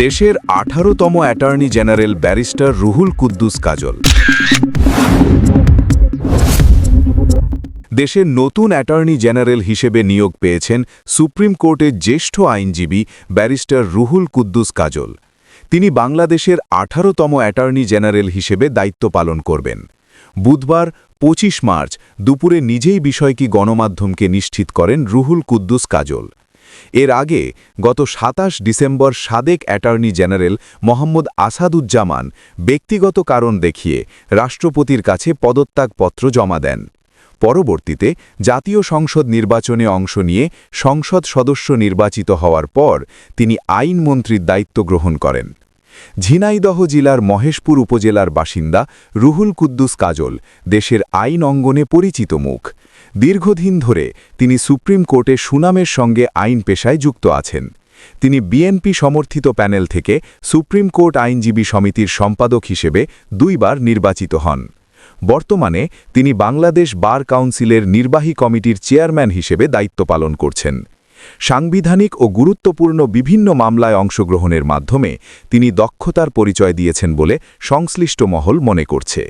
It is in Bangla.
দেশের 18তম attorney general barrister Ruhul Quddus Kajal. দেশের নতুন অ্যাটর্নি জেনারেল হিসেবে নিয়োগ পেয়েছেন সুপ্রিম কোর্টের জ্যেষ্ঠ আইনজীবী ব্যারিস্টার রুহুল কুদ্দুস কাজল। তিনি বাংলাদেশের 18তম অ্যাটর্নি জেনারেল হিসেবে দায়িত্ব পালন করবেন। বুধবার 25 মার্চ দুপুরে নিজেই বিষয়টি গণমাধ্যমকে নিশ্চিত করেন রুহুল কুদ্দুস কাজল। এর আগে গত 27 ডিসেম্বর সাবেক অ্যাটর্নি জেনারেল মোহাম্মদ আসাদুজ্জামান ব্যক্তিগত কারণ দেখিয়ে রাষ্ট্রপতির কাছে পদত্যাগপত্র জমা দেন। পরবর্তীতে জাতীয় সংসদ নির্বাচনে অংশ নিয়ে সংসদ সদস্য নির্বাচিত হওয়ার পর তিনি আইনমন্ত্রীর দায়িত্ব গ্রহণ করেন। ঝিনাইদহ জেলার মহেশপুর উপজেলার বাসিন্দা রুহুল কুদ্দুস কাজল দেশের আইন অঙ্গনে পরিচিত মুখ। দীর্ঘদিন ধরে তিনি সুপ্রিম কোর্টে সুনামের সঙ্গে আইন পেশায় যুক্ত আছেন। তিনি বিএনপি সমর্থিত প্যানেল থেকে সুপ্রিম কোর্ট আইনজীবী সমিতির সম্পাদক হিসেবে 2 বার নির্বাচিত হন। বর্তমানে তিনি বাংলাদেশ বার কাউন্সিলের নির্বাহী কমিটির চেয়ারম্যান হিসেবে দায়িত্ব পালন করছেন। সাংবিধানিক ও গুরুত্বপূর্ণ বিভিন্ন মামলায় অংশগ্রহণের মাধ্যমে তিনি দক্ষতার পরিচয় দিয়েছেন বলে সংশ্লিষ্ট মহল মনে করছে।